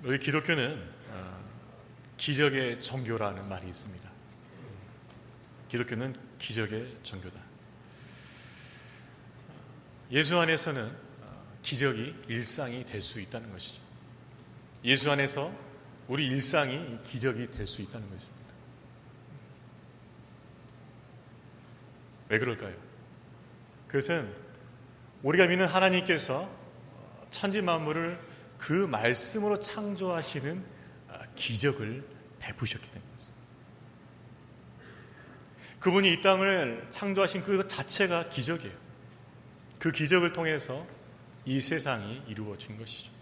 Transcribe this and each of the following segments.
우리 기독교는 기적의 종교라는 말이 있습니다. 기독교는 기적의 종교다. 예수 안에서는 기적이 일상이 될 수 있다는 것이죠. 예수 안에서 우리 일상이 기적이 될 수 있다는 것입니다. 왜 그럴까요? 그것은 우리가 믿는 하나님께서 천지 만물을 그 말씀으로 창조하시는 기적을 베푸셨기 때문이었습니다. 그분이 이 땅을 창조하신 그 자체가 기적이에요. 그 기적을 통해서 이 세상이 이루어진 것이죠.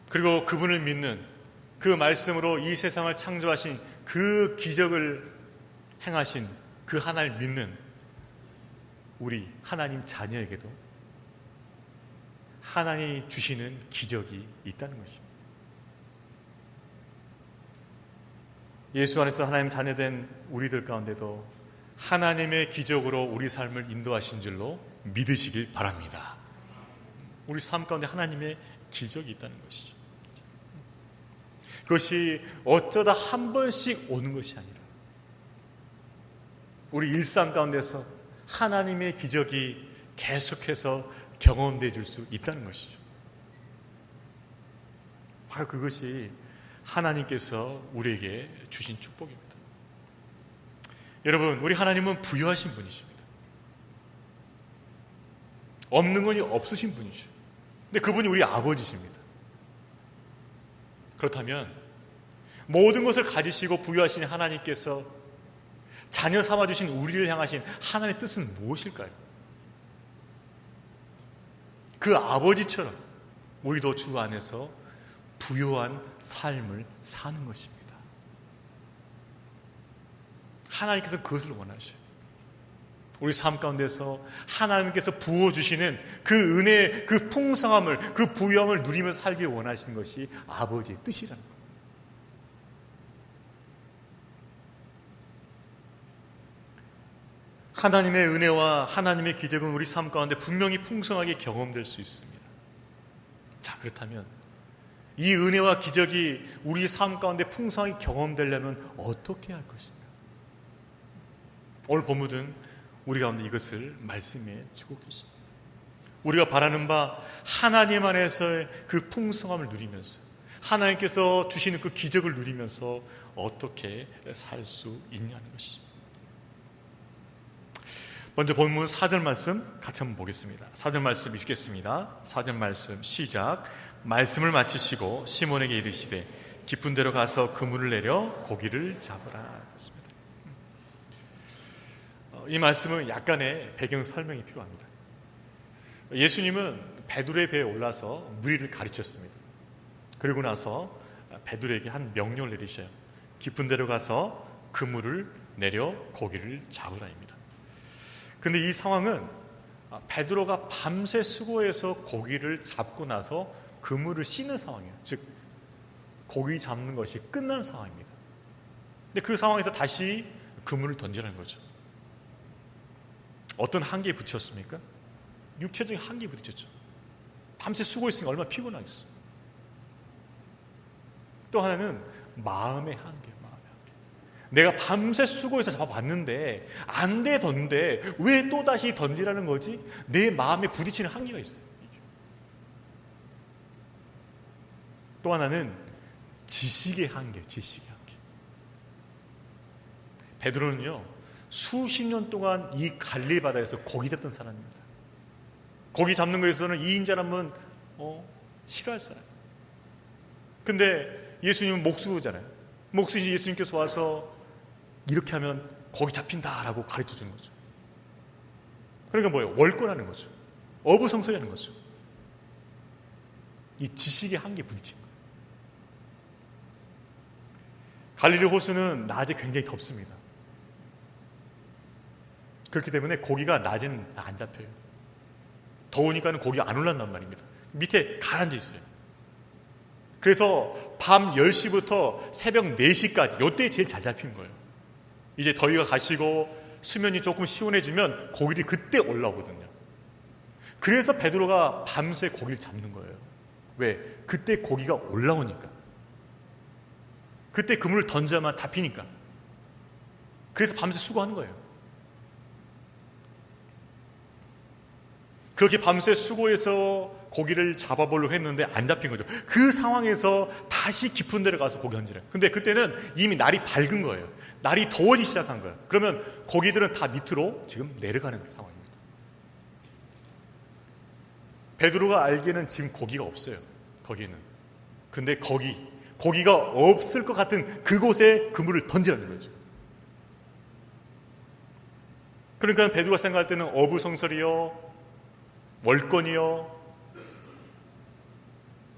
그리고 그분을 믿는 그 말씀으로 이 세상을 창조하신 그 기적을 행하신 그 하나님을 믿는 우리 하나님 자녀에게도 하나님이 주시는 기적이 있다는 것입니다. 예수 안에서 하나님 자녀된 우리들 가운데도 하나님의 기적으로 우리 삶을 인도하신 줄로 믿으시길 바랍니다. 우리 삶 가운데 하나님의 기적이 있다는 것이죠. 그것이 어쩌다 한 번씩 오는 것이 아니라 우리 일상 가운데서 하나님의 기적이 계속해서 경험되어 줄 수 있다는 것이죠. 바로 그것이 하나님께서 우리에게 주신 축복입니다. 여러분, 우리 하나님은 부유하신 분이십니다. 없는 것이 없으신 분이죠. 근데 그분이 우리 아버지십니다. 그렇다면 모든 것을 가지시고 부유하신 하나님께서 자녀 삼아주신 우리를 향하신 하나님의 뜻은 무엇일까요? 그 아버지처럼 우리도 주 안에서 부유한 삶을 사는 것입니다. 하나님께서 그것을 원하셔요. 우리 삶 가운데서 하나님께서 부어주시는 그 은혜의 그 풍성함을, 그 부유함을 누리며 살기 원하시는 것이 아버지의 뜻이라는 겁니다. 하나님의 은혜와 하나님의 기적은 우리 삶 가운데 분명히 풍성하게 경험될 수 있습니다. 자, 그렇다면 이 은혜와 기적이 우리 삶 가운데 풍성하게 경험되려면 어떻게 할 것인가? 오늘 본문은 우리 가운데 이것을 말씀해 주고 계십니다. 우리가 바라는 바 하나님 안에서의 그 풍성함을 누리면서 하나님께서 주시는 그 기적을 누리면서 어떻게 살 수 있냐는 것이죠. 먼저 본문 4절 말씀 같이 한번 보겠습니다. 4절 말씀 읽겠습니다. 4절 말씀 시작. 말씀을 마치시고 시몬에게 이르시되 깊은 데로 가서 그물을 내려 고기를 잡으라 했습니다. 이 말씀은 약간의 배경 설명이 필요합니다. 예수님은 베드로의 배에 올라서 무리를 가르쳤습니다. 그리고 나서 베드로에게 한 명령을 내리셔요. 깊은 데로 가서 그물을 내려 고기를 잡으라입니다. 그런데 이 상황은 베드로가 밤새 수고해서 고기를 잡고 나서 그물을 씌는 상황이에요. 즉 고기 잡는 것이 끝난 상황입니다. 근데 그 상황에서 다시 그물을 던지라는 거죠. 어떤 한계에 부딪혔습니까? 육체적인 한계에 부딪혔죠. 밤새 수고했으니까 얼마나 피곤하겠어요. 또 하나는 마음의 한계. 내가 밤새 수고해서 잡아봤는데 안 되던데 왜 또다시 던지라는 거지? 내 마음에 부딪히는 한계가 있어요. 또 하나는 지식의 한계, 지식의 한계. 베드로는요, 수십 년 동안 이 갈릴리 바다에서 고기 잡던 사람입니다. 고기 잡는 거에서는 2인자라면 싫어할 사람. 근데 예수님은 목수잖아요. 목수이신 예수님께서 와서 이렇게 하면 고기 잡힌다라고 가르쳐 주는 거죠. 그러니까 뭐예요? 월권하는 거죠. 어부성설하는 거죠. 이 지식의 한계에 부딪힌 거예요. 갈릴리 호수는 낮에 굉장히 덥습니다. 그렇기 때문에 고기가 낮에는 안 잡혀요. 더우니까는 고기가 안 올라온단 말입니다. 밑에 가라앉아 있어요. 그래서 밤 10시부터 새벽 4시까지 이때 제일 잘 잡힌 거예요. 이제 더위가 가시고 수면이 조금 시원해지면 고기들이 그때 올라오거든요. 그래서 베드로가 밤새 고기를 잡는 거예요. 왜? 그때 고기가 올라오니까. 그때 그물을 던져야만 잡히니까. 그래서 밤새 수고하는 거예요. 그렇게 밤새 수고해서 고기를 잡아보려고 했는데 안 잡힌 거죠. 그 상황에서 다시 깊은 데로 가서 고기 던지래요. 근데 그때는 이미 날이 밝은 거예요. 날이 더워지기 시작한 거예요. 그러면 고기들은 다 밑으로 지금 내려가는 상황입니다. 베드로가 알기에는 지금 고기가 없어요. 거기는. 근데 고기가 없을 것 같은 그곳에 그물을 던지라는 거죠. 그러니까 베드로가 생각할 때는 어부성설이요, 월권이요,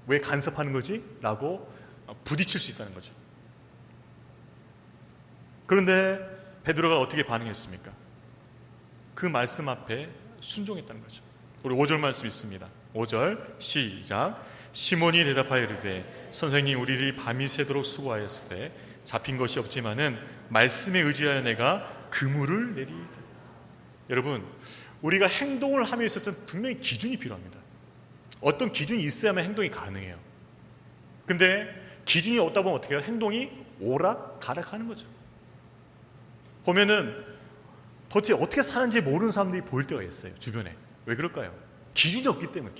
왜 간섭하는 거지? 라고 부딪힐 수 있다는 거죠. 그런데 베드로가 어떻게 반응했습니까? 그 말씀 앞에 순종했다는 거죠. 우리 5절 말씀 있습니다. 5절 시작. 시몬이 대답하여 이르되 선생님, 우리를 밤이 새도록 수고하였을 때 잡힌 것이 없지만은 말씀에 의지하여 내가 그물을 내리이다. 여러분, 우리가 행동을 함에 있어서는 분명히 기준이 필요합니다. 어떤 기준이 있어야만 행동이 가능해요. 근데 기준이 없다 보면 어떻게 해요? 행동이 오락가락하는 거죠. 보면은 도대체 어떻게 사는지 모르는 사람들이 보일 때가 있어요. 주변에. 왜 그럴까요? 기준이 없기 때문에.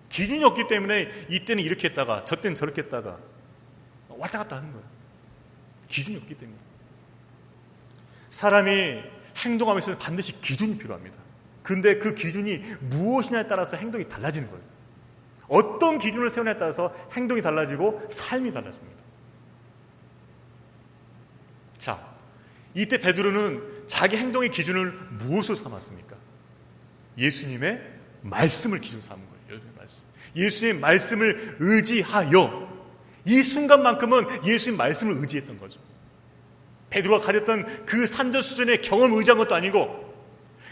기준이 없기 때문에 이때는 이렇게 했다가 저때는 저렇게 했다가 왔다 갔다 하는 거예요. 기준이 없기 때문에. 사람이 행동하면서 반드시 기준이 필요합니다. 근데 그 기준이 무엇이냐에 따라서 행동이 달라지는 거예요. 어떤 기준을 세우냐에 따라서 행동이 달라지고 삶이 달라집니다. 자, 이때 베드로는 자기 행동의 기준을 무엇으로 삼았습니까? 예수님의 말씀을 기준으로 삼은 거예요. 예수님의 말씀을 의지하여 이 순간만큼은 예수님의 말씀을 의지했던 거죠. 베드로가 가졌던 그 산전수전의 경험을 의지한 것도 아니고,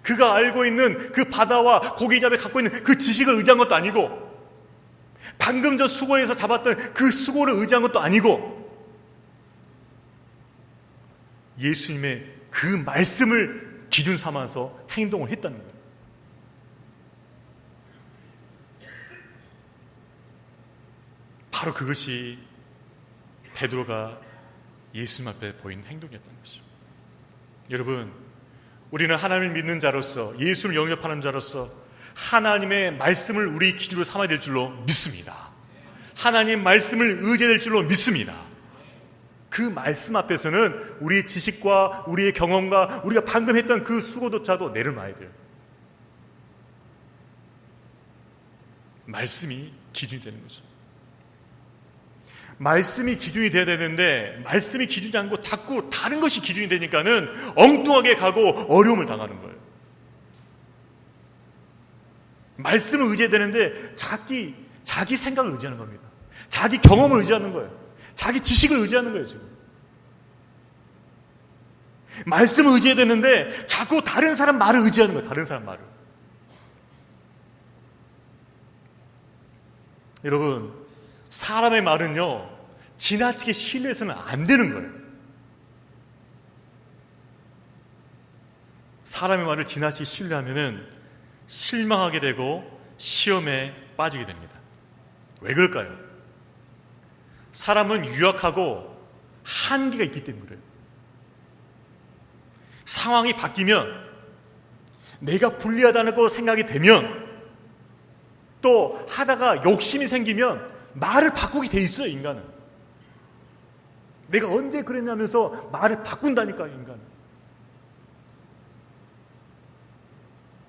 그가 알고 있는 그 바다와 고기잡이에 갖고 있는 그 지식을 의지한 것도 아니고, 방금 전 수고해서 잡았던 그 수고를 의지한 것도 아니고, 예수님의 그 말씀을 기준 삼아서 행동을 했다는 거예요. 바로 그것이 베드로가 예수님 앞에 보인 행동이었던 것이죠. 여러분, 우리는 하나님을 믿는 자로서, 예수를 영접하는 자로서 하나님의 말씀을 우리 기준으로 삼아야 될 줄로 믿습니다. 하나님 말씀을 의지될 줄로 믿습니다. 그 말씀 앞에서는 우리의 지식과 우리의 경험과 우리가 방금 했던 그 수고조차도 내려놔야 돼요. 말씀이 기준이 되는 거죠. 말씀이 기준이 돼야 되는데 말씀이 기준이 않고 자꾸 다른 것이 기준이 되니까는 엉뚱하게 가고 어려움을 당하는 거예요. 말씀을 의지해야 되는데 자기 생각을 의지하는 겁니다. 자기 경험을 의지하는 거예요. 자기 지식을 의지하는 거예요. 지금 말씀을 의지해야 되는데 자꾸 다른 사람 말을 의지하는 거예요. 다른 사람 말을. 여러분, 사람의 말은요 지나치게 신뢰해서는 안 되는 거예요. 사람의 말을 지나치게 신뢰하면은 실망하게 되고 시험에 빠지게 됩니다. 왜 그럴까요? 사람은 유약하고 한계가 있기 때문에 그래요. 상황이 바뀌면, 내가 불리하다고 생각이 되면, 또 하다가 욕심이 생기면 말을 바꾸게 돼 있어요. 인간은. 내가 언제 그랬냐면서 말을 바꾼다니까요. 인간은.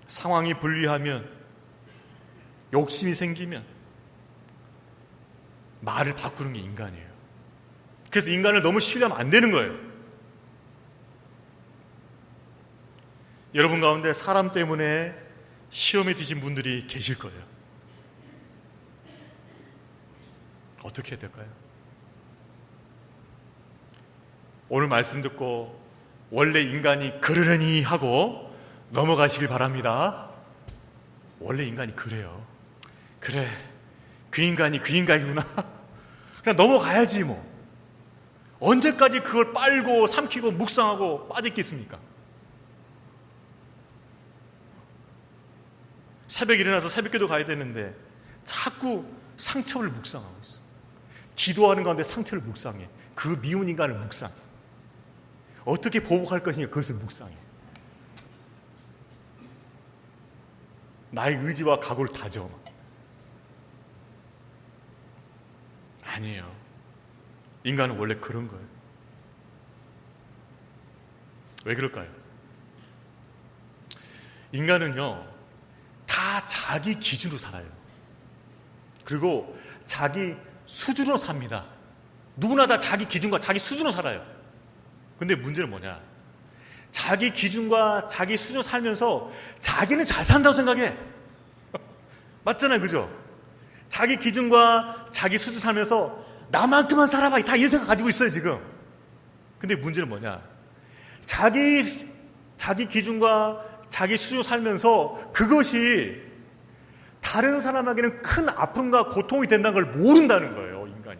상황이 불리하면, 욕심이 생기면 말을 바꾸는 게 인간이에요. 그래서 인간을 너무 신뢰하면 안 되는 거예요. 여러분 가운데 사람 때문에 시험에 드신 분들이 계실 거예요. 어떻게 해야 될까요? 오늘 말씀 듣고 원래 인간이 그러려니 하고 넘어가시길 바랍니다. 원래 인간이 그래요. 그래, 그 인간이 그 인간이구나. 그냥 넘어가야지 뭐. 언제까지 그걸 빨고 삼키고 묵상하고 빠졌겠습니까? 새벽에 일어나서 새벽기도 가야 되는데 자꾸 상처를 묵상하고 있어. 기도하는 가운데 상처를 묵상해. 그 미운 인간을 묵상해. 어떻게 보복할 것이냐 그것을 묵상해. 나의 의지와 각오를 다져. 아니에요. 인간은 원래 그런 거예요. 왜 그럴까요? 인간은요, 다 자기 기준으로 살아요. 그리고 자기 수준으로 삽니다. 누구나 다 자기 기준과 자기 수준으로 살아요. 근데 문제는 뭐냐? 자기 기준과 자기 수준으로 살면서 자기는 잘 산다고 생각해. 맞잖아요, 그죠? 자기 기준과 자기 수준으로 살면서 나만큼만 살아봐. 다 이 생각 가지고 있어요, 지금. 근데 문제는 뭐냐? 자기 기준과 자기 수준으로 살면서 그것이 다른 사람에게는 큰 아픔과 고통이 된다는 걸 모른다는 거예요, 인간이.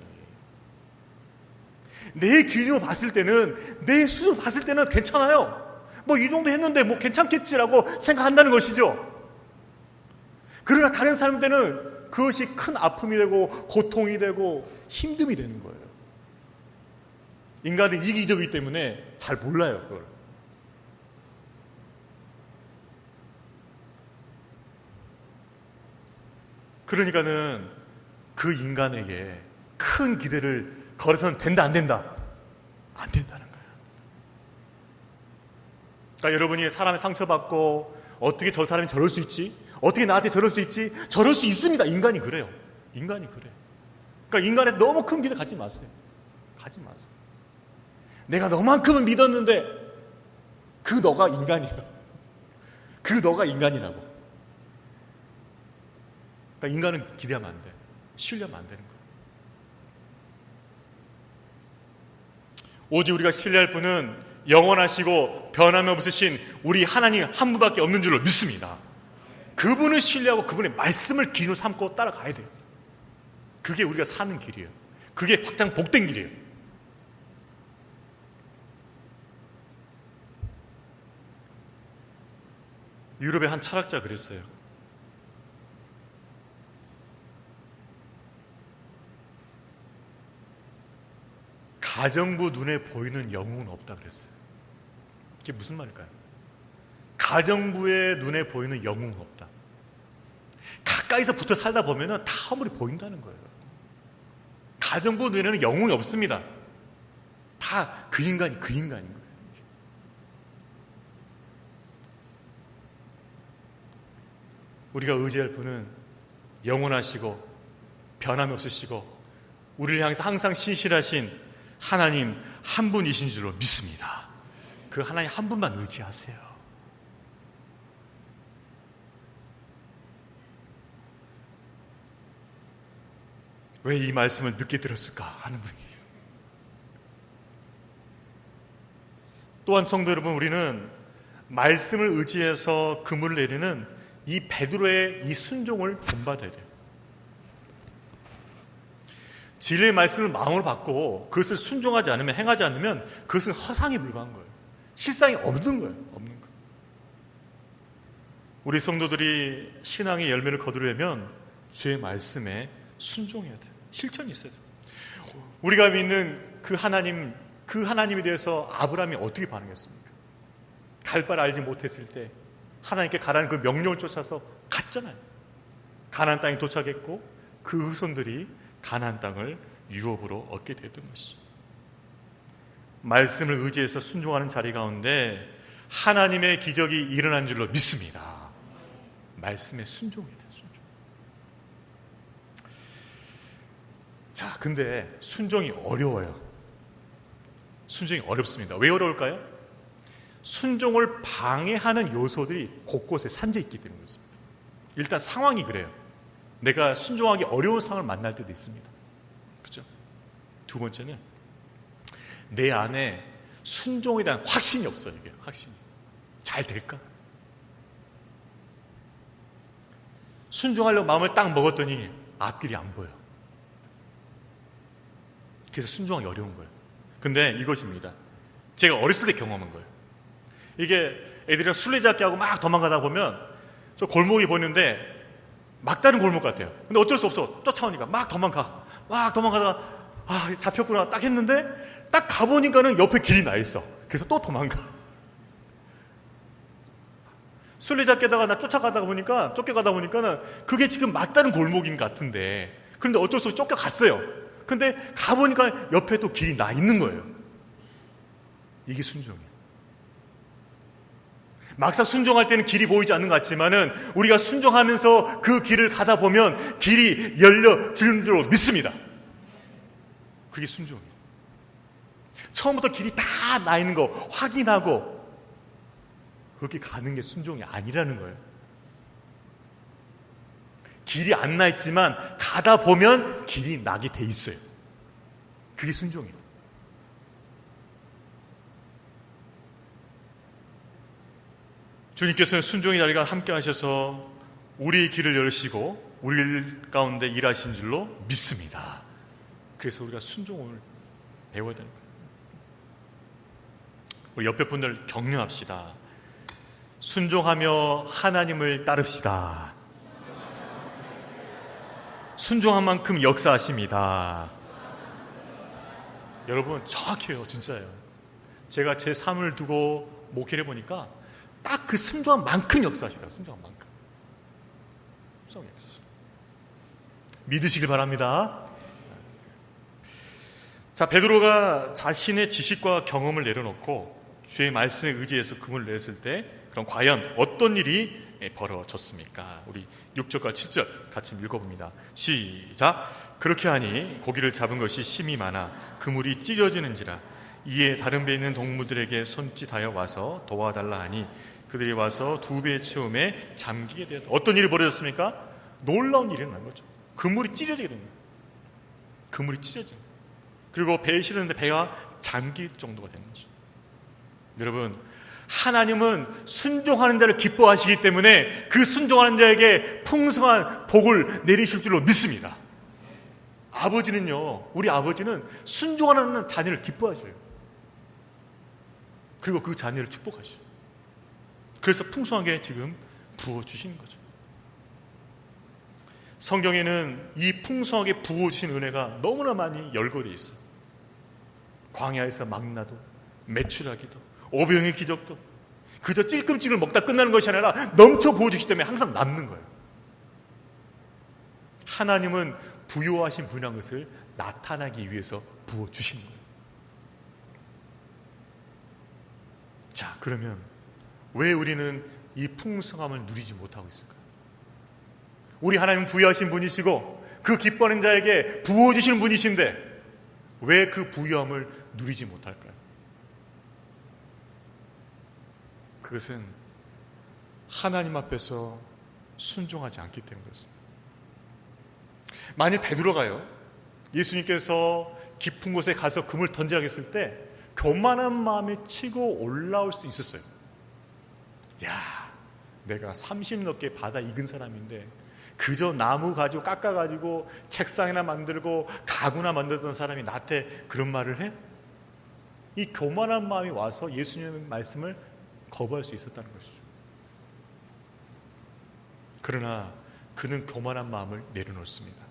내 기준으로 봤을 때는, 내 수준으로 봤을 때는 괜찮아요. 뭐 이 정도 했는데 뭐 괜찮겠지라고 생각한다는 것이죠. 그러나 다른 사람들은 그것이 큰 아픔이 되고 고통이 되고 힘듦이 되는 거예요. 인간은 이기적이기 때문에 잘 몰라요, 그걸. 그러니까는 그 인간에게 큰 기대를 걸어서는 된다, 안 된다? 안 된다는 거예요. 그러니까 여러분이 사람의 상처받고 어떻게 저 사람이 저럴 수 있지? 어떻게 나한테 저럴 수 있지? 저럴 수 있습니다. 인간이 그래요. 인간이 그래. 그러니까 인간에 너무 큰 기대 가지 마세요. 가지 마세요. 내가 너만큼은 믿었는데 그 너가 인간이에요. 그 너가 인간이라고. 그러니까 인간은 기대하면 안 돼. 신뢰하면 안 되는 거예요. 오직 우리가 신뢰할 분은 영원하시고 변함이 없으신 우리 하나님 한 분밖에 없는 줄로 믿습니다. 그분을 신뢰하고 그분의 말씀을 기준으로 삼고 따라가야 돼요. 그게 우리가 사는 길이에요. 그게 가장 복된 길이에요. 유럽의 한 철학자가 그랬어요. 가정부 눈에 보이는 영웅은 없다 그랬어요. 이게 무슨 말일까요? 가정부의 눈에 보이는 영웅은 없다. 가까이서 붙어 살다 보면 다 허물이 보인다는 거예요. 가정부 눈에는 영웅이 없습니다. 다 그 인간인 거예요. 우리가 의지할 분은 영원하시고 변함이 없으시고 우리를 향해서 항상 신실하신 하나님 한 분이신 줄로 믿습니다. 그 하나님 한 분만 의지하세요. 왜 이 말씀을 늦게 들었을까 하는 분이에요. 또한 성도 여러분, 우리는 말씀을 의지해서 그물을 내리는 이 베드로의 이 순종을 본받아야 돼요. 진리의 말씀을 마음으로 받고 그것을 순종하지 않으면, 행하지 않으면 그것은 허상에 불과한 거예요. 실상이 없는 거예요. 없는 거예요. 우리 성도들이 신앙의 열매를 거두려면 주의 말씀에 순종해야 돼요. 실천이 있어야 돼요. 우리가 믿는 그 하나님에 대해서 아브라함이 어떻게 반응했습니까? 갈 바를 알지 못했을 때 하나님께 가라는 그 명령을 쫓아서 갔잖아요. 가나안 땅에 도착했고 그 후손들이 가나안 땅을 유업으로 얻게 됐던 것이죠. 말씀을 의지해서 순종하는 자리 가운데 하나님의 기적이 일어난 줄로 믿습니다. 말씀에 순종해야 돼요. 순종. 자, 근데 순종이 어려워요. 순종이 어렵습니다. 왜 어려울까요? 순종을 방해하는 요소들이 곳곳에 산재 있기 때문에 그렇습니다. 일단 상황이 그래요. 내가 순종하기 어려운 상황을 만날 때도 있습니다. 그렇죠? 두 번째는 내 안에 순종에 대한 확신이 없어요. 이게 확신이. 잘 될까? 순종하려고 마음을 딱 먹었더니 앞길이 안 보여. 그래서 순종하기 어려운 거예요. 근데 이것입니다. 제가 어렸을 때 경험한 거예요. 이게 애들이랑 술래잡기 하고 막 도망가다 보면 저 골목이 보이는데 막다른 골목 같아요. 근데 어쩔 수 없어. 쫓아오니까 막 도망가다가 잡혔구나 딱 했는데 딱 가보니까는 옆에 길이 나 있어. 그래서 또 도망가. 술래잡기다가 나 쫓겨가다 보니까는 그게 지금 막다른 골목인 것 같은데, 그런데 어쩔 수 없이 쫓겨갔어요. 근데 가보니까 옆에 또 길이 나 있는 거예요. 이게 순종이에요. 막상 순종할 때는 길이 보이지 않는 것 같지만은 우리가 순종하면서 그 길을 가다 보면 길이 열려지는 줄 믿습니다. 그게 순종이에요. 처음부터 길이 다 나 있는 거 확인하고 그렇게 가는 게 순종이 아니라는 거예요. 길이 안 나 있지만 가다 보면 길이 나게 돼 있어요. 그게 순종이에요. 주님께서는 순종의 자리가 함께 하셔서 우리의 길을 열으시고 우리 가운데 일하신 줄로 믿습니다. 그래서 우리가 순종을 배워야 되는 거예요. 우리 옆에 분들 격려합시다. 순종하며 하나님을 따릅시다. 순종한 만큼 역사하십니다. 여러분 정확해요. 진짜예요. 제가 제 삶을 두고 목회를 해보니까 딱 그 순종한 만큼 역사하시더라고요. 순종한 만큼. 믿으시길 바랍니다. 자, 베드로가 자신의 지식과 경험을 내려놓고 주의 말씀에 의지해서 금을 냈을 때 그럼 과연 어떤 일이 벌어졌습니까? 우리 6절과 7절 같이 읽어봅니다. 시작. 그렇게 하니 고기를 잡은 것이 심이 많아 그물이 찢어지는지라. 이에 다른 배에 있는 동무들에게 손짓하여 와서 도와달라 하니 그들이 와서 2배 채움에 잠기게 되었다. 어떤 일이 벌어졌습니까? 놀라운 일이 일어난 거죠. 그물이 찢어지게 됩니다. 그물이 찢어진 거예요. 그리고 배에 실었는데 배가 잠길 정도가 되는 거죠. 여러분, 하나님은 순종하는 자를 기뻐하시기 때문에 그 순종하는 자에게 풍성한 복을 내리실 줄로 믿습니다. 아버지는요, 우리 아버지는 순종하는 자녀를 기뻐하셔요. 그리고 그 자녀를 축복하셔요. 그래서 풍성하게 지금 부어주시는 거죠. 성경에는 이 풍성하게 부어주신 은혜가 너무나 많이 열거되어 있어요. 광야에서 망나도, 메추라기도, 오병의 기적도 그저 찔끔찔끔 먹다 끝나는 것이 아니라 넘쳐 부어주시기 때문에 항상 남는 거예요. 하나님은 부요하신 분한 것을 나타나기 위해서 부어주시는 거예요. 자, 그러면 왜 우리는 이 풍성함을 누리지 못하고 있을까요? 우리 하나님은 부유하신 분이시고 그 기뻐하는 자에게 부어주시는 분이신데 왜 그 부유함을 누리지 못할까요? 그것은 하나님 앞에서 순종하지 않기 때문에 그렇습니다. 만일 베드로가요, 예수님께서 깊은 곳에 가서 금을 던지라고 했을 때 교만한 마음에 치고 올라올 수도 있었어요. 야, 내가 30 넘게 바다 익은 사람인데 그저 나무 가지고 깎아가지고 책상이나 만들고 가구나 만들던 사람이 나한테 그런 말을 해? 이 교만한 마음이 와서 예수님의 말씀을 거부할 수 있었다는 것이죠. 그러나 그는 교만한 마음을 내려놓습니다.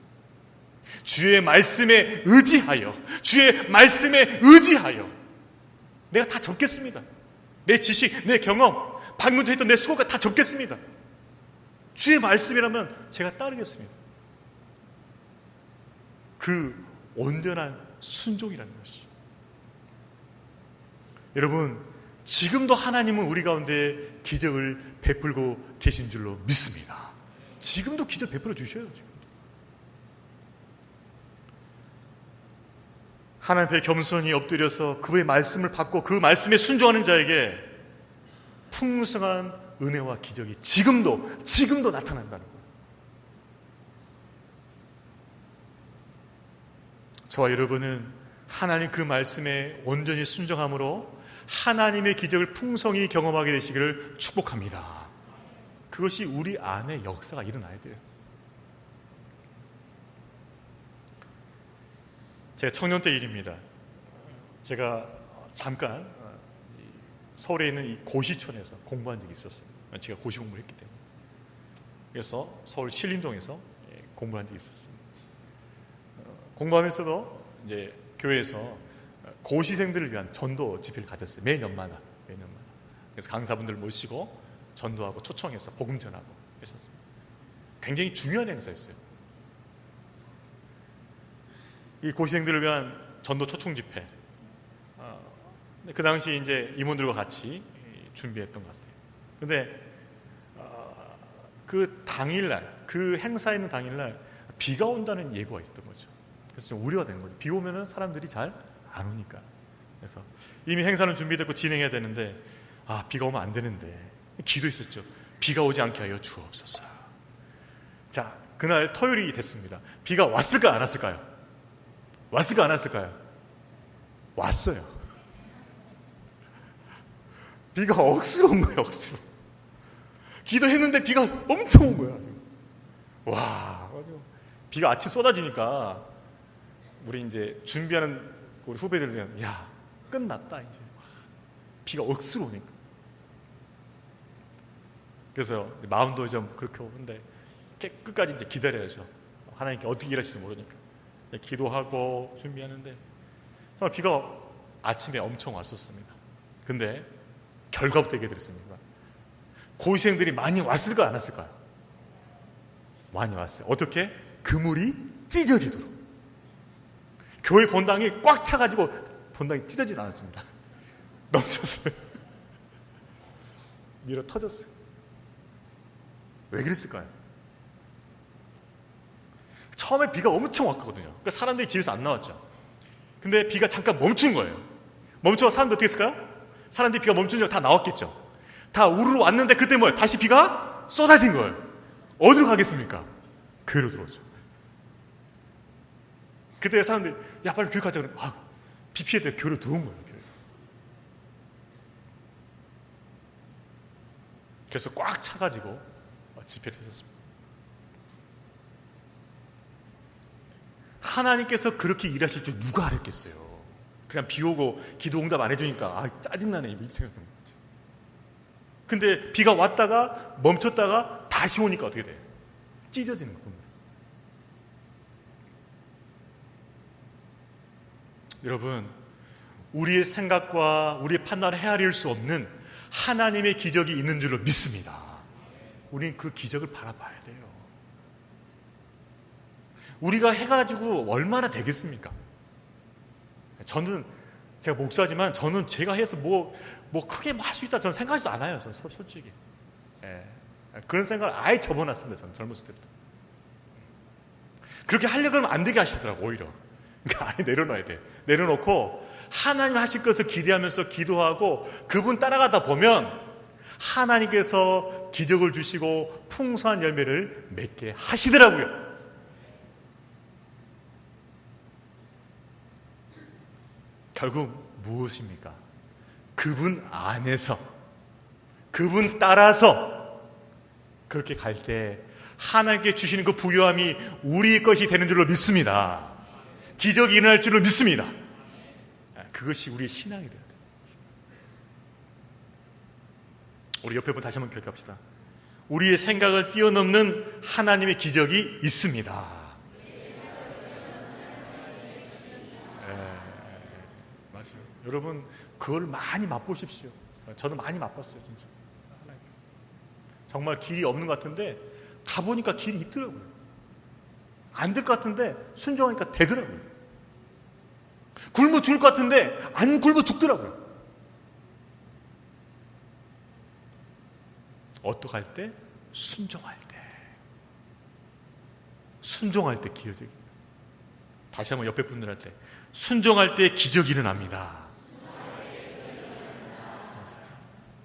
주의 말씀에 의지하여 내가 다 적겠습니다. 내 지식, 내 경험, 방금 전에 했던 내 수고가 다 적겠습니다. 주의 말씀이라면 제가 따르겠습니다. 그 온전한 순종이라는 것이죠. 여러분, 지금도 하나님은 우리 가운데 기적을 베풀고 계신 줄로 믿습니다. 지금도 기적 베풀어 주셔요. 지금도. 하나님 앞에 겸손히 엎드려서 그의 말씀을 받고 그 말씀에 순종하는 자에게 풍성한 은혜와 기적이 지금도 나타난다는 거예요. 저와 여러분은 하나님 그 말씀에 온전히 순종함으로 하나님의 기적을 풍성히 경험하게 되시기를 축복합니다. 그것이 우리 안에 역사가 일어나야 돼요. 제가 청년 때 일입니다. 제가 잠깐 서울에 있는 이 고시촌에서 공부한 적이 있었어요. 제가 고시 공부를 했기 때문에. 그래서 서울 신림동에서 공부한 적이 있었습니다. 공부하면서도 이제 교회에서 고시생들을 위한 전도 집회를 가졌어요. 매년마다. 그래서 강사분들 모시고 전도하고 초청해서 복음 전하고 했었습니다. 굉장히 중요한 행사였어요. 이 고시생들을 위한 전도 초청 집회. 그 당시 이제 임원들과 같이 준비했던 것 같아요. 근데 그 당일날, 그 행사 있는 당일날 비가 온다는 예고가 있었던 거죠. 그래서 좀 우려가 된 거죠. 비 오면은 사람들이 잘 안 오니까. 그래서 이미 행사는 준비됐고 진행해야 되는데 비가 오면 안 되는데 기도했었죠. 비가 오지 않게 하여 주옵소서. 자, 그날 토요일이 됐습니다. 비가 왔을까 안 왔을까요? 왔을까 안 왔을까요? 왔어요. 비가 억수로 온 거예요. 억수로. 기도했는데 비가 엄청 온 거야. 와, 비가 아침 쏟아지니까 우리 이제 준비하는 우리 후배들은 야, 끝났다 이제. 비가 억수로 오니까. 그래서 마음도 좀 그렇게 오는데 끝까지 이제 기다려야죠. 하나님께 어떻게 일하실지 모르니까. 기도하고 준비하는데 정말 비가 아침에 엄청 왔었습니다. 근데 결과부터 얘기 드렸습니다. 고시생들이 많이 왔을까 안 왔을까요? 많이 왔어요. 어떻게? 그물이 찢어지도록. 교회 본당이 꽉 차가지고 본당이 찢어지지 않았습니다. 넘쳤어요. 밀어 터졌어요. 왜 그랬을까요? 처음에 비가 엄청 왔거든요. 그러니까 사람들이 집에서 안 나왔죠. 근데 비가 잠깐 멈춘 거예요. 멈춰서 사람들 어떻게 했을까요? 사람들이 비가 멈춘 줄 다 나왔겠죠. 다 우르르 왔는데 그때 뭐예요? 다시 비가 쏟아진 거예요. 어디로 가겠습니까? 교회로 들어오죠. 그때 사람들이 야 빨리 교회 가자 그러면 비 피해 때 교회로 들어온 거예요. 교회. 그래서 꽉 차가지고 집회를 했었습니다. 하나님께서 그렇게 일하실 줄 누가 알았겠어요. 그냥 비 오고 기도 응답 안 해주니까 짜증나네 이렇게 생각하는 거지. 근데 비가 왔다가 멈췄다가 다시 오니까 어떻게 돼요? 찢어지는 거예요. 여러분, 우리의 생각과 우리의 판단을 헤아릴 수 없는 하나님의 기적이 있는 줄로 믿습니다. 우리는 그 기적을 바라봐야 돼요. 우리가 해가지고 얼마나 되겠습니까? 저는 제가 목사지만 저는 제가 해서 뭐 크게 할 수 있다 저는 생각하지도 않아요. 저는 솔직히 그런 생각을 아예 접어놨습니다. 저는 젊었을 때부터 그렇게 하려고 하면 안 되게 하시더라고. 오히려 그러니까 아예 내려놔야 돼. 내려놓고 하나님 하실 것을 기대하면서 기도하고 그분 따라가다 보면 하나님께서 기적을 주시고 풍성한 열매를 맺게 하시더라고요. 결국 무엇입니까? 그분 안에서 그분 따라서 그렇게 갈 때 하나님께 주시는 그 부요함이 우리 것이 되는 줄로 믿습니다. 기적이 일어날 줄로 믿습니다. 그것이 우리의 신앙이 돼야 돼요. 우리 옆에 분 다시 한번 기억합시다. 우리의 생각을 뛰어넘는 하나님의 기적이 있습니다. 맞아요. 여러분 그걸 많이 맛보십시오. 저도 많이 맛봤어요. 진짜. 정말 길이 없는 것 같은데 가보니까 길이 있더라고요. 안 될 것 같은데 순종하니까 되더라고요. 굶어 죽을 것 같은데 안 굶어 죽더라고요. 어떡할 때? 순종할 때. 순종할 때 기적이. 다시 한번 옆에 분들한테 순종할 때 기적이 일어납니다.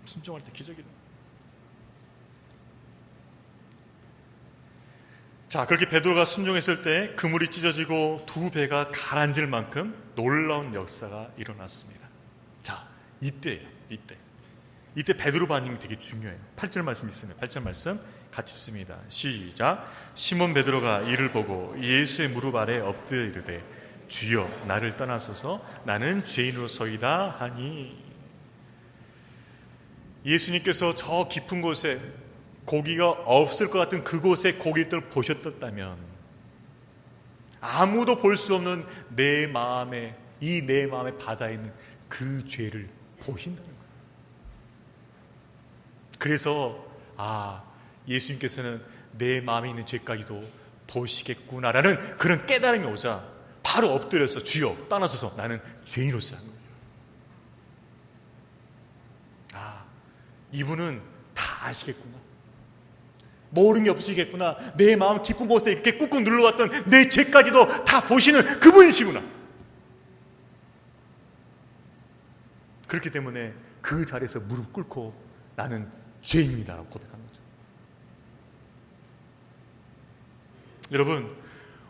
순종할 때 기적이 일어납니다. 자, 그렇게 베드로가 순종했을 때 그물이 찢어지고 두 배가 가라앉을 만큼 놀라운 역사가 일어났습니다. 자, 이때예요. 이때 베드로 반응이 되게 중요해요. 8절 말씀 있습니다. 8절 말씀 같이 읽습니다. 시작. 시몬 베드로가 이를 보고 예수의 무릎 아래 엎드려 이르되 주여 나를 떠나소서 나는 죄인으로서이다 하니. 예수님께서 저 깊은 곳에 고기가 없을 것 같은 그곳에 고기들을 보셨다면 아무도 볼 수 없는 내 마음의 바다에 있는 그 죄를 보신다는 거예요. 그래서 예수님께서는 내 마음에 있는 죄까지도 보시겠구나라는 그런 깨달음이 오자 바로 엎드려서 주여 떠나소서 나는 죄인으로서 하는 거예요. 이분은 다 아시겠구나. 모르는 게 없으시겠구나. 내 마음 깊은 곳에 이렇게 꾹꾹 눌러왔던 내 죄까지도 다 보시는 그분이시구나. 그렇기 때문에 그 자리에서 무릎 꿇고 나는 죄인입니다라고 고백하는 거죠. 여러분,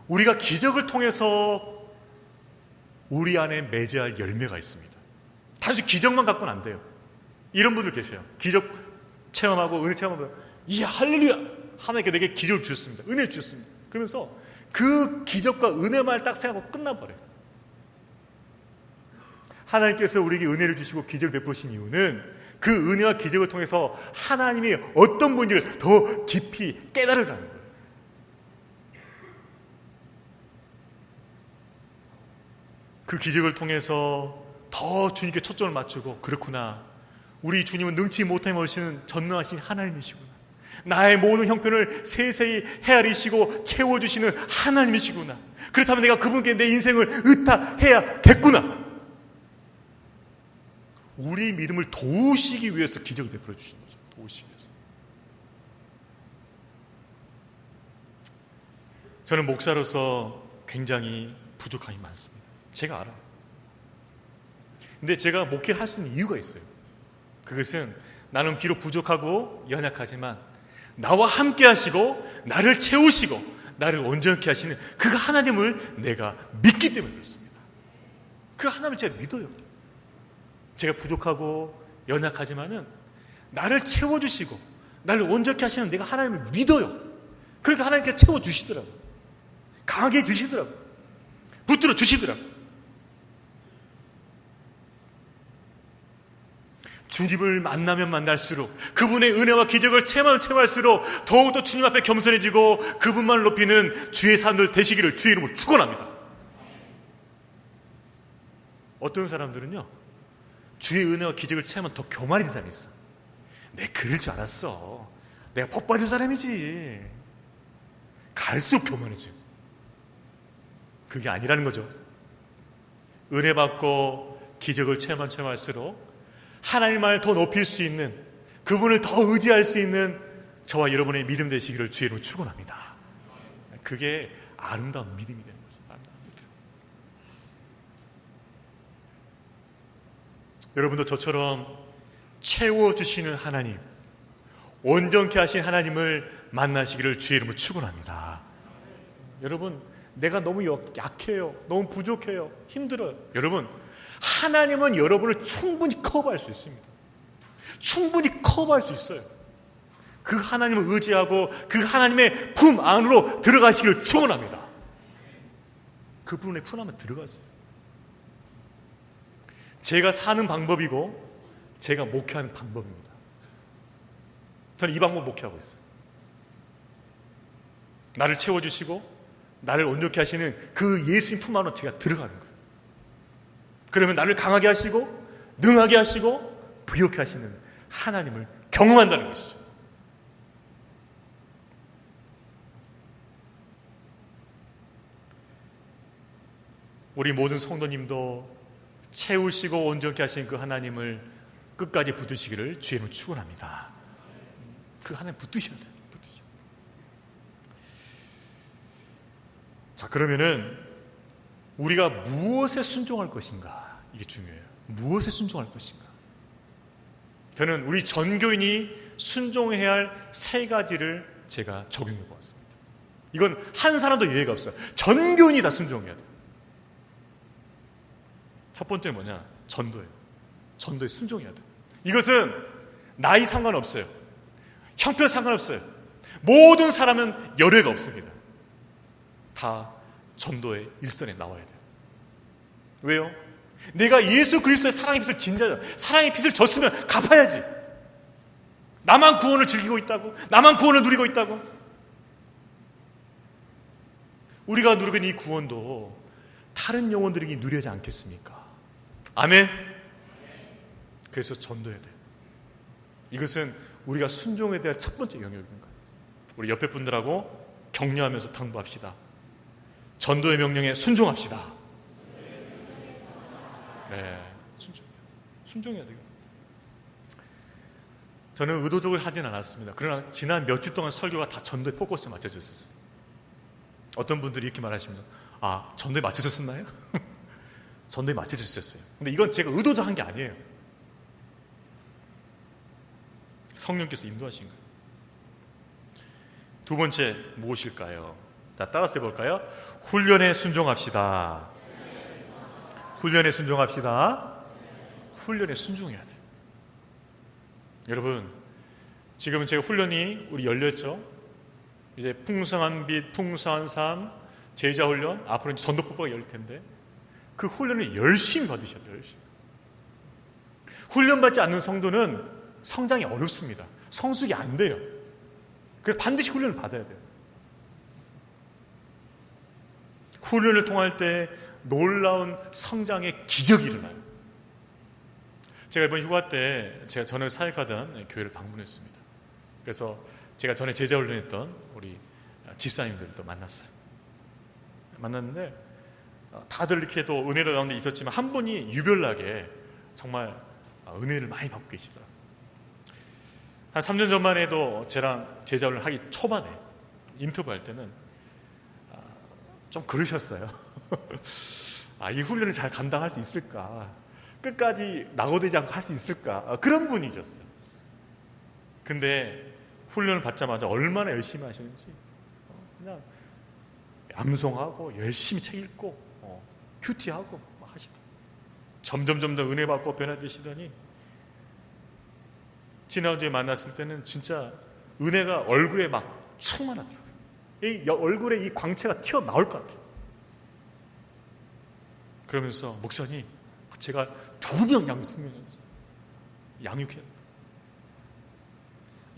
우리가 기적을 통해서 우리 안에 맺어야 할 열매가 있습니다. 단지 기적만 갖고는 안 돼요. 이런 분들 계셔요. 기적 체험하고 은혜 체험하고 이야 할렐루야 하나님께 내게 기적을 주셨습니다. 은혜를 주셨습니다. 그러면서 그 기적과 은혜만 딱 생각하고 끝나버려요. 하나님께서 우리에게 은혜를 주시고 기적을 베푸신 이유는 그 은혜와 기적을 통해서 하나님이 어떤 분인지를 더 깊이 깨달으라는 거예요. 그 기적을 통해서 더 주님께 초점을 맞추고 그렇구나. 우리 주님은 능치 못함에 오시는 전능하신 하나님이시구나. 나의 모든 형편을 세세히 헤아리시고 채워주시는 하나님이시구나. 그렇다면 내가 그분께 내 인생을 의탁해야겠구나. 우리 믿음을 도우시기 위해서 기적을 베풀어 주시는 거죠. 도우시기 위해서. 저는 목사로서 굉장히 부족함이 많습니다. 제가 알아요. 근데 제가 목회를 할 수 있는 이유가 있어요. 그것은 나는 비록 부족하고 연약하지만 나와 함께 하시고 나를 채우시고 나를 온전케 하시는 그 하나님을 내가 믿기 때문에 그렇습니다. 그 하나님을 제가 믿어요. 제가 부족하고 연약하지만은 나를 채워주시고 나를 온전케 하시는 내가 하나님을 믿어요. 그러니까 하나님께 채워주시더라고요. 강하게 해주시더라고요. 붙들어 주시더라고요. 주님을 만나면 만날수록 그분의 은혜와 기적을 체험하면 체험할수록 더욱더 주님 앞에 겸손해지고 그분만을 높이는 주의 사람들 되시기를 주의 이름으로 축원합니다. 어떤 사람들은요 주의 은혜와 기적을 체험하면 더 교만해진 사람이 있어. 내가 그럴 줄 알았어. 내가 복 받은 사람이지. 갈수록 교만해져. 그게 아니라는 거죠. 은혜 받고 기적을 체험할수록 하나님만을 더 높일 수 있는 그분을 더 의지할 수 있는 저와 여러분의 믿음 되시기를 주의 이름으로 축원합니다. 그게 아름다운 믿음이 되는 거죠. 아름다운 믿음. 여러분도 저처럼 채워주시는 하나님, 온전케 하신 하나님을 만나시기를 주의 이름으로 축원합니다. 여러분, 내가 너무 약해요. 너무 부족해요. 힘들어요. 여러분, 하나님은 여러분을 충분히 커버할 수 있습니다. 충분히 커버할 수 있어요. 그 하나님을 의지하고 그 하나님의 품 안으로 들어가시기를 축원합니다. 그분의 품 안에 들어가세요. 제가 사는 방법이고 제가 목회하는 방법입니다. 저는 이 방법 목회하고 있어요. 나를 채워주시고 나를 온전케 하시는 그 예수님 품 안으로 제가 들어가는 거예요. 그러면 나를 강하게 하시고 능하게 하시고 부욕케 하시는 하나님을 경험한다는 것이죠. 우리 모든 성도님도 채우시고 온전케 하시는 그 하나님을 끝까지 붙드시기를 주의 이름으로 축원합니다. 그 하나님 붙드셔야 돼요. 붙드셔야 돼요. 자, 그러면은 우리가 무엇에 순종할 것인가? 이게 중요해요. 무엇에 순종할 것인가? 저는 우리 전교인이 순종해야 할 세 가지를 제가 적용해 보았습니다. 이건 한 사람도 예외가 없어요. 전교인이 다 순종해야 돼요. 첫 번째는 뭐냐? 전도예요. 전도에 순종해야 돼요. 이것은 나이 상관없어요. 형편 상관없어요. 모든 사람은 열애가 없습니다. 다 전도의 일선에 나와야 돼요. 왜요? 내가 예수 그리스도의 사랑의 빚을 진자죠. 사랑의 빚을 졌으면 갚아야지. 나만 구원을 즐기고 있다고? 나만 구원을 누리고 있다고? 우리가 누리고 있는 이 구원도 다른 영혼들에게 누려지 않겠습니까? 아멘? 그래서 전도해야 돼요. 이것은 우리가 순종에 대한 첫 번째 영역인 거예요. 우리 옆에 분들하고 격려하면서 당부합시다. 전도의 명령에 순종합시다. 네, 순종해야 돼요. 저는 의도적으로 하진 않았습니다. 그러나 지난 몇 주 동안 설교가 다 전도에 포커스에 맞춰져 있었어요. 어떤 분들이 이렇게 말하십니다. 아, 전도에 맞춰졌었나요? 전도에 맞춰졌었어요. 근데 이건 제가 의도적으로 한 게 아니에요. 성령께서 인도하신 거예요. 두 번째 무엇일까요? 자, 따라서 해볼까요? 훈련에 순종합시다. 훈련에 순종합시다. 훈련에 순종해야 돼요. 여러분, 지금은 제가 훈련이 우리 열렸죠? 이제 풍성한 빛, 풍성한 삶, 제자 훈련, 앞으로 이제 전도폭포가 열릴 텐데 그 훈련을 열심히 받으셔야 돼요. 열심히. 훈련받지 않는 성도는 성장이 어렵습니다. 성숙이 안 돼요. 그래서 반드시 훈련을 받아야 돼요. 훈련을 통할 때 놀라운 성장의 기적이 일어나요. 제가 이번 휴가 때 제가 전에 사역하던 교회를 방문했습니다. 그래서 제가 전에 제자 훈련했던 우리 집사님들도 만났어요. 만났는데 다들 이렇게 또 은혜를 가운데 있었지만 한 분이 유별나게 정말 은혜를 많이 받고 계시더라고요. 한 3년 전만 해도 저랑 제자 훈련 하기 초반에 인터뷰할 때는 좀 그러셨어요. 이 훈련을 잘 감당할 수 있을까? 끝까지 낙오되지 않고 할 수 있을까? 그런 분이셨어요. 근데 훈련을 받자마자 얼마나 열심히 하시는지 그냥 암송하고 열심히 책 읽고 큐티하고 막 하시더라고요. 점점 은혜 받고 변화되시더니 지난주에 만났을 때는 진짜 은혜가 얼굴에 막 충만하더라고요. 이 얼굴에 이 광채가 튀어나올 것 같아요. 그러면서 목사님, 제가 2명 양육, 2명 양육해요.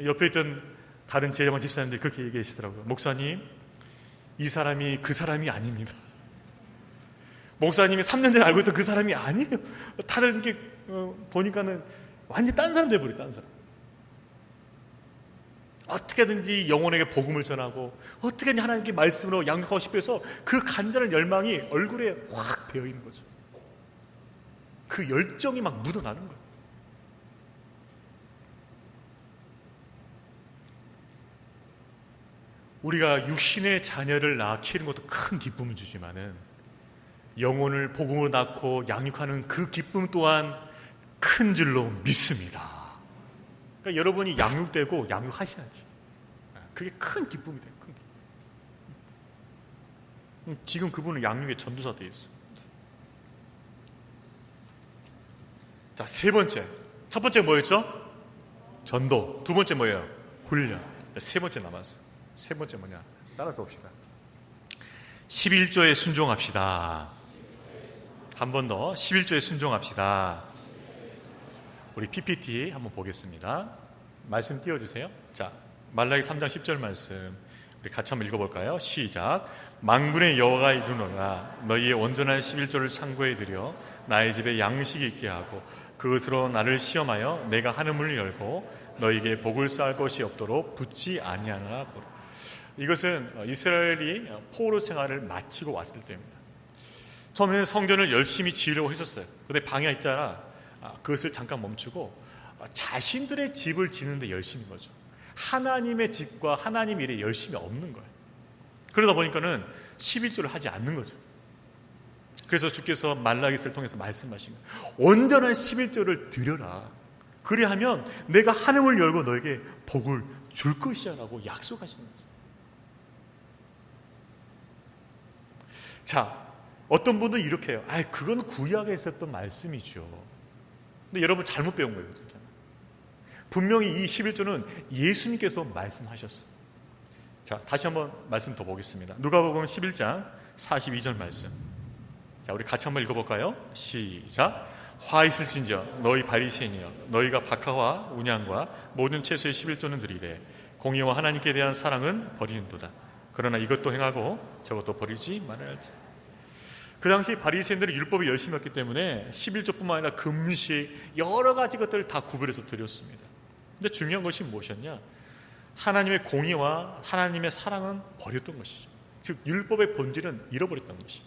옆에 있던 다른 제자만 집사님들이 그렇게 얘기하시더라고요. 목사님, 이 사람이 그 사람이 아닙니다. 목사님이 3년 전에 알고 있던 그 사람이 아니에요. 다들 이렇게 보니까는 완전히 딴 사람 돼버려요. 딴 사람. 어떻게든지 영혼에게 복음을 전하고 어떻게든지 하나님께 말씀으로 양육하고 싶어 해서 그 간절한 열망이 얼굴에 확 배어있는 거죠. 그 열정이 막 묻어나는 거예요. 우리가 육신의 자녀를 낳아 키우는 것도 큰 기쁨을 주지만은 영혼을 복음으로 낳고 양육하는 그 기쁨 또한 큰 줄로 믿습니다. 그러니까 여러분이 양육되고 양육하셔야지. 그게 큰 기쁨이 돼요. 큰 기쁨. 지금 그분은 양육의 전도사 되어 있어요. 자, 세 번째. 첫 번째 뭐였죠? 전도. 두 번째 뭐예요? 훈련. 세 번째 남았어요. 세 번째 뭐냐? 따라서 봅시다. 11조에 순종합시다. 한 번 더 11조에 순종합시다. 우리 PPT 한번 보겠습니다. 말씀 띄워주세요. 자, 말라기 3장 10절 말씀 우리 같이 한번 읽어볼까요? 시작. 만군의 여호와가 이르노라 너희의 온전한 11조를 창고에 들여 나의 집에 양식이 있게 하고 그것으로 나를 시험하여 내가 하늘문을 열고 너희에게 복을 쌓을 것이 없도록 붙지 아니하노라. 이것은 이스라엘이 포로 생활을 마치고 왔을 때입니다. 처음에는 성전을 열심히 지으려고 했었어요. 근데 방해가 있잖아. 그것을 잠깐 멈추고 자신들의 집을 짓는 데 열심인 거죠. 하나님의 집과 하나님 일에 열심이 없는 거예요. 그러다 보니까는 11조를 하지 않는 거죠. 그래서 주께서 말라기스를 통해서 말씀하신 거예요. 온전한 11조를 드려라. 그리하면 내가 하늘을 열고 너에게 복을 줄 것이야 라고 약속하시는 거죠. 자, 어떤 분은 이렇게 해요. 그건 구약에 있었던 말씀이죠. 근데 여러분 잘못 배운 거예요. 분명히 이 11조는 예수님께서 말씀하셨어요. 자, 다시 한번 말씀 더 보겠습니다. 누가복음 11장 42절 말씀. 자, 우리 같이 한번 읽어볼까요? 시작. 화 있을진저 너희 바리새인이여 너희가 박하와 운양과 모든 채소의 11조는 드리되 공의와 하나님께 대한 사랑은 버리는도다. 그러나 이것도 행하고 저것도 버리지 말아야 할지. 그 당시 바리새인들은 율법을 열심히 했기 때문에 11조뿐만 아니라 금식 여러 가지 것들을 다 구별해서 드렸습니다. 근데 중요한 것이 무엇이었냐? 하나님의 공의와 하나님의 사랑은 버렸던 것이죠. 즉 율법의 본질은 잃어버렸던 것이죠.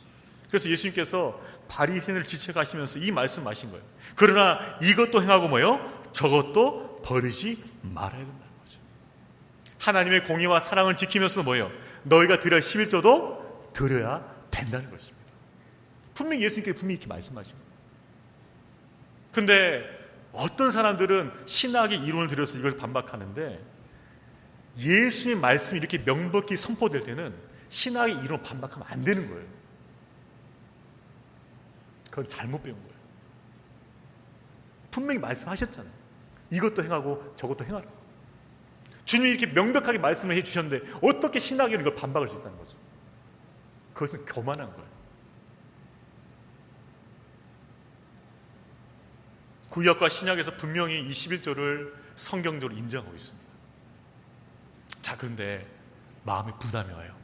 그래서 예수님께서 바리새인을 지적하시면서 이 말씀하신 거예요. 그러나 이것도 행하고 뭐요? 저것도 버리지 말아야 된다는 거죠. 하나님의 공의와 사랑을 지키면서 뭐예요? 너희가 드려야 11조도 드려야 된다는 것입니다. 분명히 예수님께서 분명히 이렇게 말씀하신 거예요. 근데 어떤 사람들은 신학의 이론을 들여서 이것을 반박하는데 예수님의 말씀이 이렇게 명백히 선포될 때는 신학의 이론을 반박하면 안 되는 거예요. 그건 잘못 배운 거예요. 분명히 말씀하셨잖아요. 이것도 행하고 저것도 행하라. 주님이 이렇게 명백하게 말씀을 해주셨는데 어떻게 신학이 이걸 반박할 수 있다는 거죠. 그것은 교만한 거예요. 구약과 신약에서 분명히 이 11조를 성경적으로 인정하고 있습니다. 자, 그런데 마음에 부담이 와요.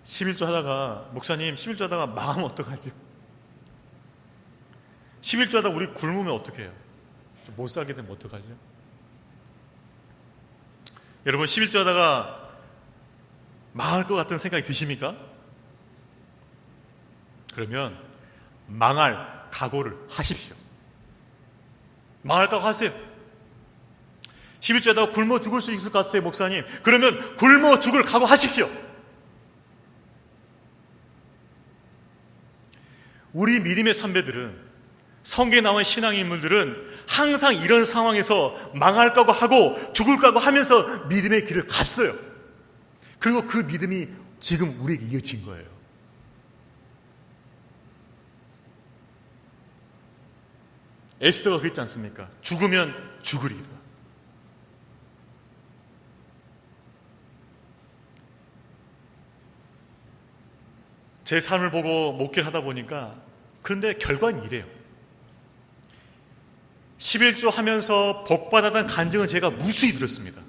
11조 하다가 목사님 11조 하다가 망하면 어떡하죠? 11조 하다가 우리 굶으면 어떻게 해요? 좀 못 살게 되면 어떡하죠? 여러분 11조 하다가 망할 것 같은 생각이 드십니까? 그러면 망할 각오를 하십시오. 망할다고 하세요. 11조 하다가 굶어 죽을 수 있을 것 같아요, 목사님. 그러면 굶어 죽을 각오하십시오. 우리 믿음의 선배들은, 성경에 나온 신앙의 인물들은 항상 이런 상황에서 망할 각오 하고 죽을 각오 하면서 믿음의 길을 갔어요. 그리고 그 믿음이 지금 우리에게 이어진 거예요. 에스더가 그랬지 않습니까? 죽으면 죽으리라. 제 삶을 보고 목회를 하다 보니까 그런데 결과는 이래요. 11조 하면서 복받았다는 간증은 제가 무수히 들었습니다.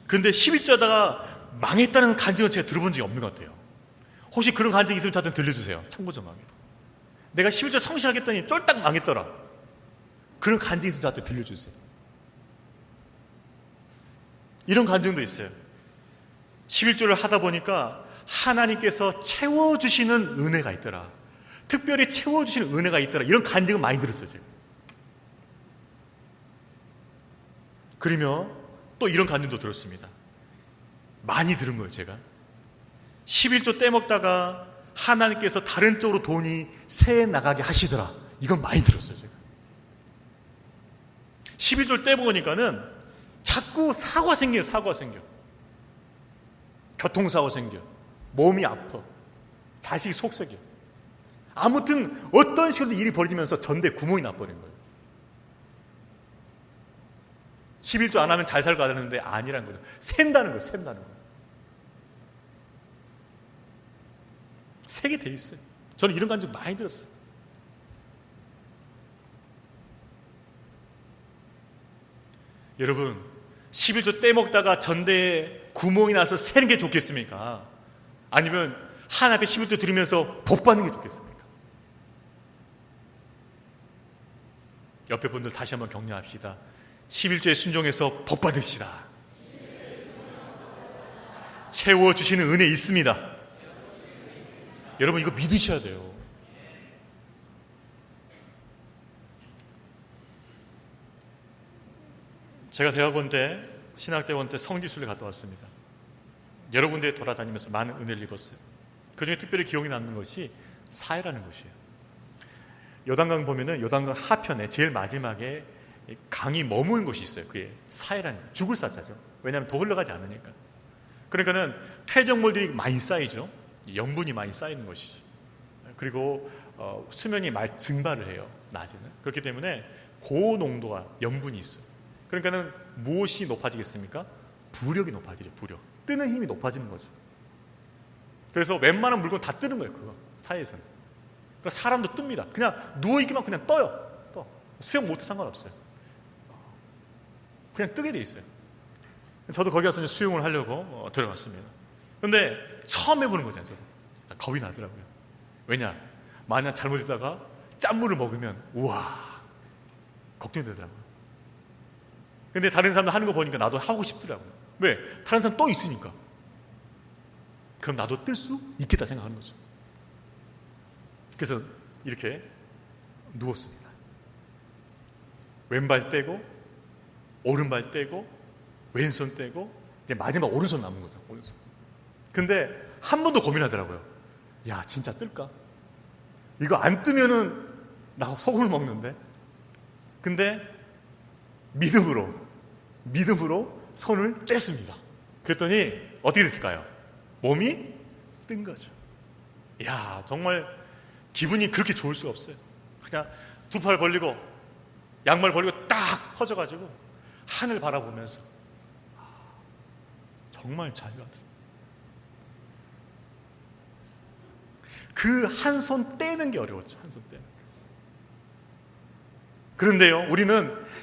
그런데 11조 하다가 망했다는 간증은 제가 들어본 적이 없는 것 같아요. 혹시 그런 간증이 있으면 저한테 들려주세요. 참고 좀 하게. 내가 11조 성실하겠더니 쫄딱 망했더라. 그런 간증이 있으면 저한테 들려주세요. 이런 간증도 있어요. 11조를 하다 보니까 하나님께서 채워주시는 은혜가 있더라. 특별히 채워주시는 은혜가 있더라. 이런 간증을 많이 들었어요, 제가. 그러면 또 이런 간증도 들었습니다. 많이 들은 거예요, 제가. 11조 떼먹다가 하나님께서 다른 쪽으로 돈이 새 나가게 하시더라. 이건 많이 들었어요, 제가. 11조를 떼먹으니까는 자꾸 사고가 생겨요, 사고가 생겨. 교통사고 생겨. 몸이 아파. 자식이 속썩여. 아무튼 어떤 식으로 일이 벌어지면서 전대에 구멍이 나버린 거예요. 11조 안 하면 잘 살고 가려는데 아니라는 거죠. 샌다는 거예요, 샌다는 거예요. 세게 돼 있어요. 저는 이런 간증 많이 들었어요. 여러분, 11조 떼먹다가 전대에 구멍이 나서 새는 게 좋겠습니까? 아니면 하나님 앞에 11조 드리면서 복 받는 게 좋겠습니까? 옆에 분들 다시 한번 격려합시다. 11조에 순종해서 복 받읍시다. 채워주시는 은혜 있습니다. 여러분, 이거 믿으셔야 돼요. 제가 대학원 때, 신학대원 때 성지순례 갔다 왔습니다. 여러 군데에 돌아다니면서 많은 은혜를 입었어요. 그중에 특별히 기억이 남는 것이 사해라는 곳이에요. 요단강 보면은 요단강 하편에 제일 마지막에 강이 머무는 곳이 있어요. 그게 사해라는, 죽을 사자죠. 왜냐하면 더 흘러가지 않으니까. 그러니까는 퇴적물들이 많이 쌓이죠. 염분이 많이 쌓이는 것이죠. 그리고 수면이 많이 증발을 해요, 낮에는. 그렇기 때문에 고농도가 염분이 있어요. 그러니까는 무엇이 높아지겠습니까? 부력이 높아지죠, 부력. 뜨는 힘이 높아지는 거죠. 그래서 웬만한 물건 다 뜨는 거예요, 그거, 사해에서는. 그러니까 사람도 뜹니다. 그냥 누워있기만 그냥 떠요. 수영 못해 상관없어요. 그냥 뜨게 돼 있어요. 저도 거기 가서 이제 수영을 하려고 들어갔습니다. 근데 처음 해보는 거잖아요. 저도 겁이 나더라고요. 왜냐, 만약 잘못했다가 짠물을 먹으면 우와 걱정이 되더라고요. 근데 다른 사람들 하는 거 보니까 나도 하고 싶더라고요. 왜? 다른 사람 또 있으니까. 그럼 나도 뜰 수 있겠다 생각하는 거죠. 그래서 이렇게 누웠습니다. 왼발 떼고 오른발 떼고 왼손 떼고 이제 마지막 오른손 남은 거죠. 오른손. 근데 한 번 더 고민하더라고요. 야, 진짜 뜰까? 이거 안 뜨면은 나 소금을 먹는데. 근데 믿음으로 손을 뗐습니다. 그랬더니 어떻게 됐을까요? 몸이 뜬 거죠. 야, 정말 기분이 그렇게 좋을 수가 없어요. 그냥 두 팔 벌리고 양말 벌리고 딱 퍼져가지고 하늘 바라보면서 정말 자유하더라고요. 그 한 손 떼는 게 어려웠죠. 한 손 떼는 게. 그런데요, 우리는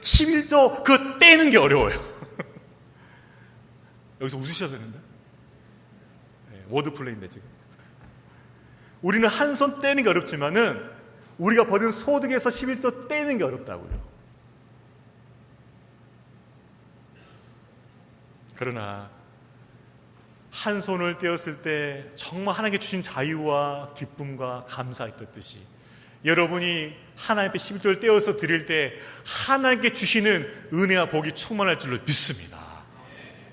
11조 그 떼는 게 어려워요. 여기서 웃으셔야 되는데. 워드플레이인데 지금. 우리는 한 손 떼는 게 어렵지만은 우리가 버는 소득에서 11조 떼는 게 어렵다고요. 그러나 한 손을 떼었을 때 정말 하나님께 주신 자유와 기쁨과 감사가 있듯이 여러분이 하나님 앞에 11조를 떼어서 드릴 때 하나님께 주시는 은혜와 복이 충만할 줄로 믿습니다.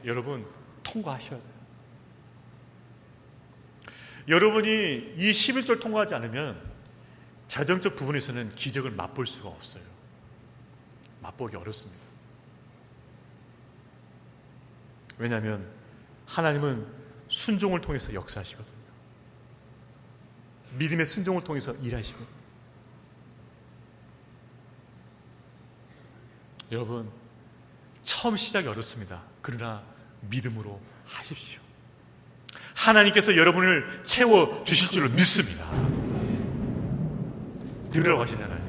여러분 통과하셔야 돼요. 여러분이 이 11조를 통과하지 않으면 재정적 부분에서는 기적을 맛볼 수가 없어요. 맛보기 어렵습니다. 왜냐하면 하나님은 순종을 통해서 역사하시거든요. 믿음의 순종을 통해서 일하시거든요. 여러분, 처음 시작이 어렵습니다. 그러나 믿음으로 하십시오. 하나님께서 여러분을 채워주실 줄을 믿습니다. 들어가시잖아요.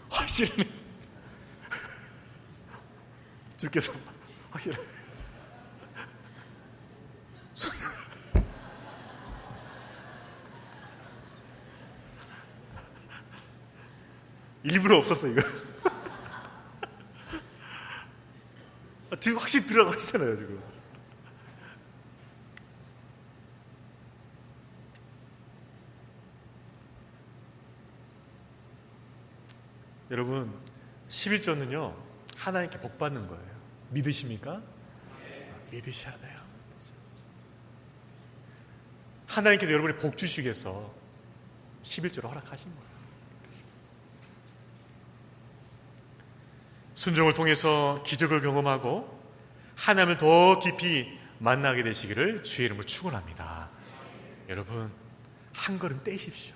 확실히 주께서 확실히 일부러 없었어 이거. 지금 확실히 들어가시잖아요 지금. 여러분 11조는요 하나님께 복 받는 거예요. 믿으십니까? 믿으셔야 돼요. 하나님께서 여러분이 복 주시기 위해서 11조를 허락하신 거예요. 순종을 통해서 기적을 경험하고 하나님을 더 깊이 만나게 되시기를 주의 이름으로 축원합니다. 여러분 한 걸음 떼십시오.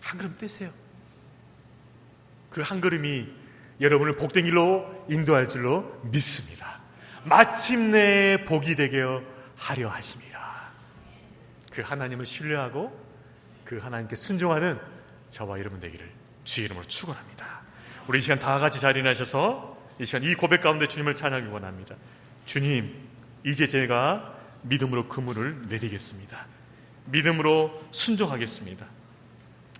한 걸음 떼세요. 그 한 걸음이 여러분을 복된 길로 인도할 줄로 믿습니다. 마침내 복이 되게 하려 하심이라. 그 하나님을 신뢰하고 그 하나님께 순종하는 저와 여러분 되기를 주의 이름으로 축원합니다. 우리 이 시간 다 같이 자리에 나셔서 이 시간 이 고백 가운데 주님을 찬양하기 원합니다. 주님, 이제 제가 믿음으로 그물을 내리겠습니다. 믿음으로 순종하겠습니다.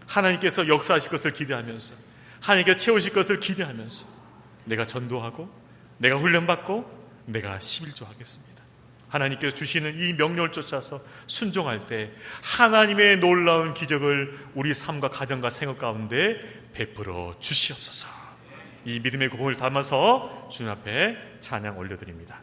하나님께서 역사하실 것을 기대하면서 하나님께서 채우실 것을 기대하면서 내가 전도하고 내가 훈련받고 내가 11조 하겠습니다. 하나님께서 주시는 이 명령을 쫓아서 순종할 때 하나님의 놀라운 기적을 우리 삶과 가정과 생활 가운데 베풀어 주시옵소서. 이 믿음의 고백을 담아서 주님 앞에 찬양 올려드립니다.